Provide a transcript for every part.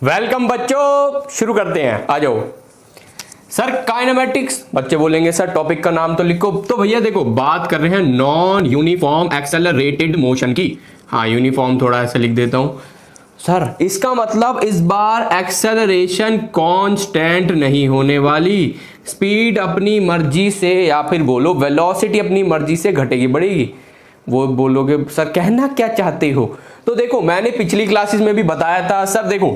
Welcome बच्चों, शुरू करते हैं। आ जाओ सर। काइनेमेटिक्स बच्चे बोलेंगे सर टॉपिक का नाम तो लिखो। तो भैया देखो, बात कर रहे हैं नॉन यूनिफॉर्म एक्सेलरेटेड मोशन की। हाँ, यूनिफॉर्म थोड़ा ऐसे लिख देता हूं सर। इसका मतलब इस बार एक्सेलरेशन कांस्टेंट नहीं होने वाली, स्पीड अपनी मर्जी से या फिर बोलो वेलोसिटी अपनी मर्जी से घटेगी बढ़ेगी। वो बोलोगे सर कहना क्या चाहते हो। तो देखो, मैंने पिछली क्लासेस में भी बताया था सर। देखो,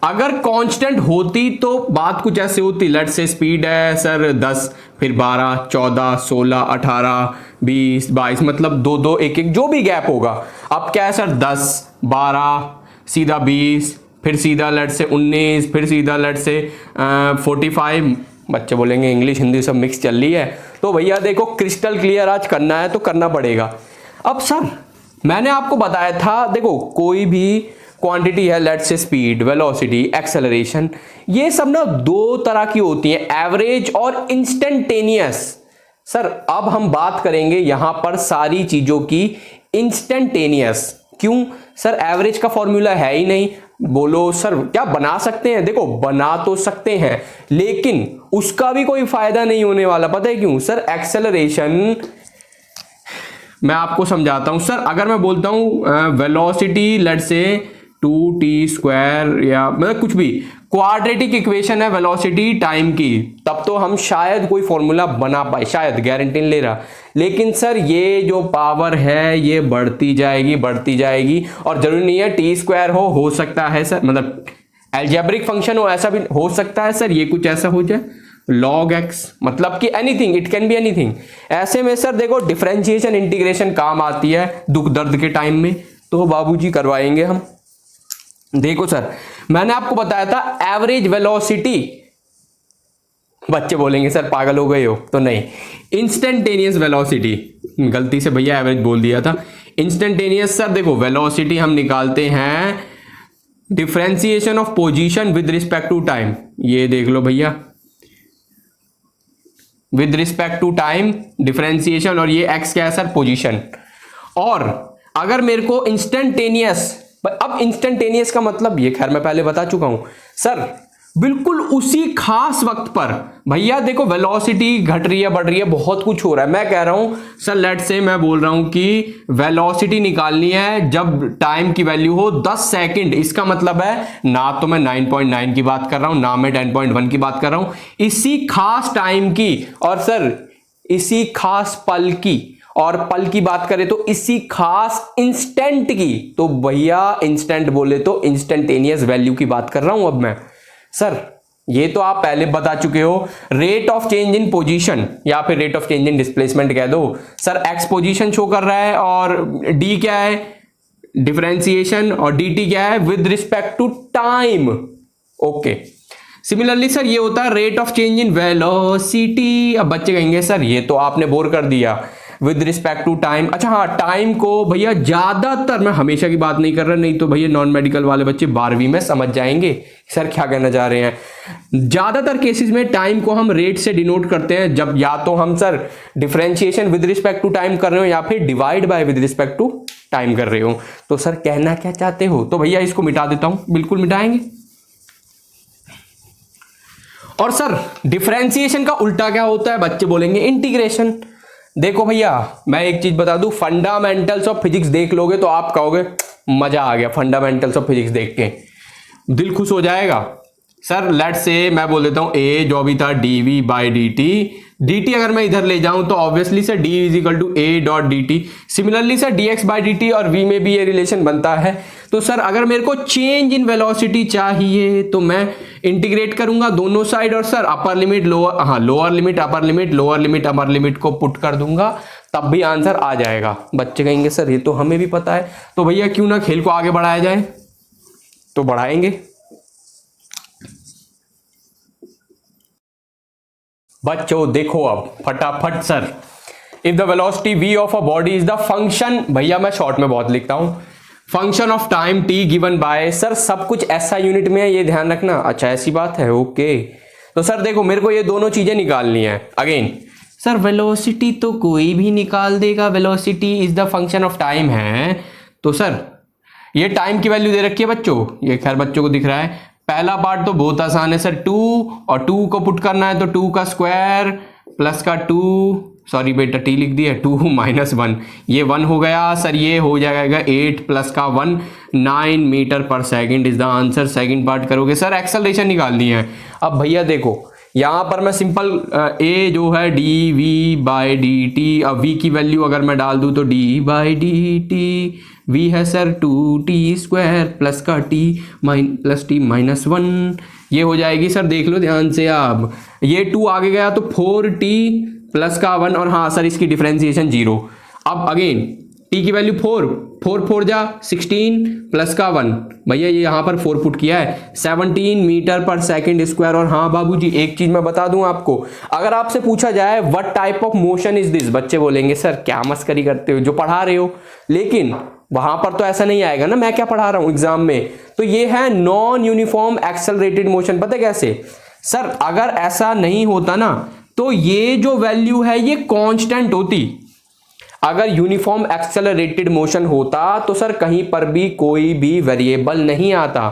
अगर कांस्टेंट होती तो बात कुछ ऐसे होती। लेट्स से स्पीड है सर 10, फिर 12, 14, 16, 18, 20, 22, मतलब दो दो एक एक जो भी गैप होगा। अब क्या है सर, 10, 12, सीधा 20, फिर सीधा लेट्स से 19, फिर सीधा लेट्स से 45। बच्चे बोलेंगे इंग्लिश हिंदी सब मिक्स चल रही है। तो भैया देखो, क्रिस्टल क्लियर आज करना है तो करना पड़ेगा। अब सर मैंने आपको बताया था, देखो कोई भी क्वांटिटी है, let's say speed, velocity, acceleration, ये सब ना दो तरह की होती हैं, एवरेज और इंस्टेंटेनियस। सर अब हम बात करेंगे यहां पर सारी चीजों की इंस्टेंटेनियस। क्यों सर, एवरेज का फॉर्मूला है ही नहीं। बोलो सर क्या बना सकते हैं? देखो बना तो सकते हैं, लेकिन उसका भी कोई फायदा नहीं होने वाला। पता है क्यों सर? एक्सेलरेशन मैं आपको समझाता हूं सर। अगर मैं बोलता हूं वेलोसिटी लेट्स से 2t² या मतलब कुछ भी क्वाड्रेटिक इक्वेशन है वेलोसिटी टाइम की, तब तो हम शायद कोई फॉर्मूला बना पाए, शायद, गारंटी नहीं ले रहा। लेकिन सर ये जो पावर है ये बढ़ती जाएगी बढ़ती जाएगी, और जरूरी नहीं है t² हो सकता है सर, मतलब एल्जेब्रिक फंक्शन हो, ऐसा भी हो सकता है सर, ये कुछ ऐसा हो जाए log x, मतलब कि anything, it can be anything. ऐसे में सर देखो डिफरेंशिएशन इंटीग्रेशन काम आती है दुख दर्द के टाइम में, तो बाबूजी करवाएंगे हम। देखो सर, मैंने आपको बताया था एवरेज वेलोसिटी। बच्चे बोलेंगे सर पागल हो गए हो, तो नहीं, इंस्टेंटेनियस वेलोसिटी। गलती से भैया एवरेज बोल दिया था, इंस्टेंटेनियस। सर देखो वेलोसिटी हम निकालते हैं differentiation of position with respect to time. ये देख लो भैया, with respect to time differentiation, और ये x क्या है सर, पोजीशन। और अगर मेरे को इंस्टेंटेनियस, अब इंस्टेंटेनियस का मतलब ये खैर मैं पहले बता चुका हूं सर, बिल्कुल उसी खास वक्त पर। भैया देखो वेलोसिटी घट रही है बढ़ रही है, बहुत कुछ हो रहा है। मैं कह रहा हूं सर, लेट से मैं बोल रहा हूं कि वेलोसिटी निकालनी है जब टाइम की वैल्यू हो 10 सेकंड। इसका मतलब है ना तो मैं 9.9 की बात कर रहा हूं, ना मैं 10.1 की बात कर रहा हूं, इसी खास टाइम की, और सर इसी खास पल की, और पल की बात करें तो इसी खास इंस्टेंट की। तो भैया इंस्टेंट बोले तो इंस्टेंटेनियस वैल्यू की बात कर रहा हूं अब मैं। सर ये तो आप पहले बता चुके हो, rate of change in position या फिर rate of change in displacement कह दो। सर एक्स पोजीशन शो कर रहा है, और डी क्या है, डिफरेंशिएशन, और डी टी क्या है, with respect to time. Okay, similarly sir ये होता है rate of change in velocity. अब बच्चे कहेंगे सर ये तो आपने बोर कर दिया, विद रिस्पेक्ट टू टाइम। अच्छा हाँ, टाइम को भैया ज्यादातर, मैं हमेशा की बात नहीं कर रहा, नहीं तो भैया नॉन मेडिकल वाले बच्चे 12वीं में समझ जाएंगे सर क्या कहना चाह रहे हैं। ज्यादातर केसेस में टाइम को हम रेट से डिनोट करते हैं, जब या तो हम sir differentiation with respect to time कर रहे हो या फिर divide by with respect to time कर रहे हो। तो सर कहना क्या चाहते हो? तो भैया इसको मिटा देता हूं, बिल्कुल मिटाएंगे। और सर डिफरेंशिएशन का उल्टा क्या होता है? बच्चे बोलेंगे इंटीग्रेशन। देखो भैया मैं एक चीज बता दूं, फंडामेंटल्स ऑफ फिजिक्स देख लोगे तो आप कहोगे मजा आ गया, फंडामेंटल्स ऑफ फिजिक्स देख के दिल खुश हो जाएगा। सर लेट से मैं बोल देता हूं ए जो भी था dv बाई dt अगर मैं इधर ले जाऊं तो obviously sir d is equal to a dot dt। Similarly sir dx by dt और v में भी ये रिलेशन बनता है। तो सर अगर मेरे को चेंज इन वेलोसिटी चाहिए तो मैं इंटीग्रेट करूंगा दोनों साइड, और सर अपर लिमिट लोअर, हाँ lower limit upper limit, lower limit upper limit को पुट कर दूंगा, तब भी आंसर आ जाएगा। बच्चे कहेंगे सर ये तो हमें भी पता है, तो भैया क्यों ना खेल को आगे बढ़ाया जाए, तो बढ़ाएंगे। बच्चों देखो अब फटाफट sir, if the velocity v of a body is the function, भैया मैं शॉर्ट में बहुत लिखता हूं, function of time t given by, sir सब कुछ ऐसा यूनिट में है, ये ध्यान रखना। अच्छा ऐसी बात है, ओके। तो सर देखो मेरे को ये दोनों चीजें निकालनी है। अगेन सर वेलोसिटी तो कोई भी निकाल देगा, velocity is the function of time है। तो सर ये टाइम की वैल्यू दे रखी है बच्चों, ये खैर बच्चों को दिख रहा है पहला पार्ट तो बहुत आसान है सर, 2 और 2 को पुट करना है तो 2 का स्क्वायर प्लस का 2, सॉरी बेटा टी लिख दिया, 2 माइनस 1, ये 1 हो गया सर, ये हो जाएगा 8 प्लस का 1, 9 मीटर पर second is the answer. Second part करोगे सर, एक्सेलरेशन निकालनी है। अब भैया देखो यहाँ पर मैं सिंपल ए जो है D V by D T, अब वी की वैल्यू अगर मैं डाल दूँ तो D by D T, V है सर 2t स्क्वायर प्लस का प्लस टी माइनस 1, ये हो जाएगी सर, देख लो ध्यान से आप, ये 2 आगे गया तो 4t प्लस का 1, और हाँ सर इसकी डिफरेंशिएशन 0। अब अगेन t की वैल्यू 4 4 जा 16 प्लस का 1, भैया ये यहाँ पर 4 पुट किया है, 17 मीटर पर सेकंड स्क्वायर। और हाँ बाबूजी एक चीज मैं बता दूं आपको, अगर आपसे पूछा जाए what type of motion is this, बच्चे बोलेंगे सर क्या मस्करी करते हो जो पढ़ा रहे हो, लेकिन वहां पर तो ऐसा नहीं आएगा ना मैं क्या पढ़ा रहा हूं एग्जाम में, तो ये है नॉन यूनिफॉर्म एक्सेलरेटेड मोशन। पता है कैसे सर, अगर ऐसा नहीं होता ना तो ये जो वैल्यू है ये कांस्टेंट होती, अगर यूनिफॉर्म एक्सेलरेटेड मोशन होता तो सर कहीं पर भी कोई भी वेरिएबल नहीं आता,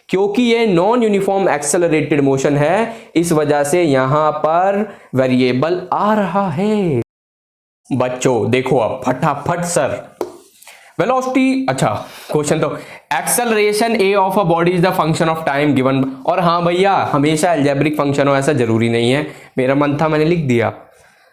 क्योंकि ये नॉन यूनिफॉर्म एक्सेलरेटेड मोशन है, इस वजह से यहां पर वेरिएबल आ रहा है। बच्चों देखो अब फटाफट सर, वेलोसिटी, अच्छा क्वेश्चन तो acceleration A of a body is the function of time given, और हाँ भैया हमेशा अलजेब्रिक फंक्शन हो ऐसा जरूरी नहीं है, मेरा मन था मैंने लिख दिया,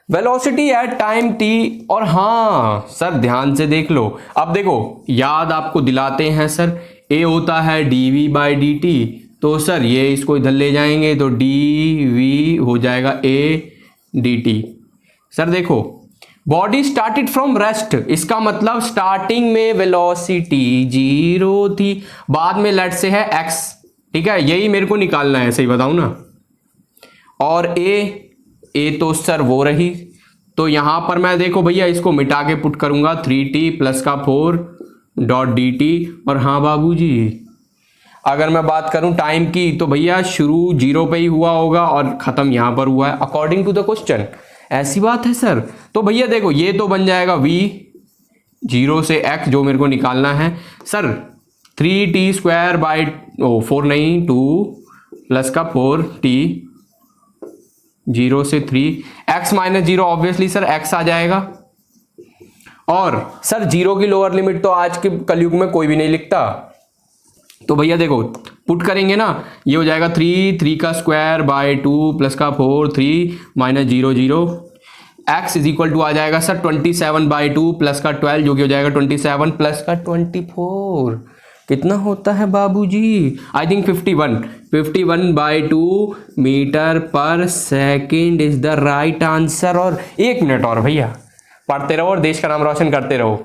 वेलोसिटी एट टाइम t, और हाँ सर ध्यान से देख लो, अब देखो याद आपको दिलाते हैं सर, a होता है dv बाई dt, तो सर ये इसको इधर ले जाएंगे तो dv हो जाएगा a dt। सर देखो बॉडी स्टार्टेड फ्रॉम रेस्ट, इसका मतलब स्टार्टिंग में वेलोसिटी 0 थी, बाद में लेट से है x, ठीक है, यही मेरे को निकालना है, सही बताऊं ना, और a तो सर वो रही, तो यहां पर मैं देखो भैया इसको मिटा के पुट करूंगा 3t प्लस का 4 डॉट डी टी, और हाँ बाबूजी अगर मैं बात करूं टाइम की तो भैया शुरू 0 पे ही हुआ होगा और खत्म यहां पर हुआ है अकॉर्डिंग टू द क्वेश्चन, ऐसी बात है सर। तो भैया देखो ये तो बन जाएगा v 0 से x जो मेरे को निकालना है सर, 3t स्क्वायर बाई 4 नहीं 2 प्लस का 4t 0 से 3 x minus 0 obviously sir x आ जाएगा, और सर 0 की लोअर लिमिट तो आज के कलयुग में कोई भी नहीं लिखता, तो भैया देखो पुट करेंगे ना, ये हो जाएगा 3 का स्क्वायर बाय 2 प्लस का 4 3 minus 0 0, x is equal to आ जाएगा सर 27 बाई 2 प्लस का 12 जो कि हो जाएगा 27 प्लस का 24, कितना होता है बाबूजी, आई थिंक 51 बाई 2 मीटर पर second is the right answer. और 1 मिनट और भैया पढ़ते रहो और देश का नाम रोशन करते रहो।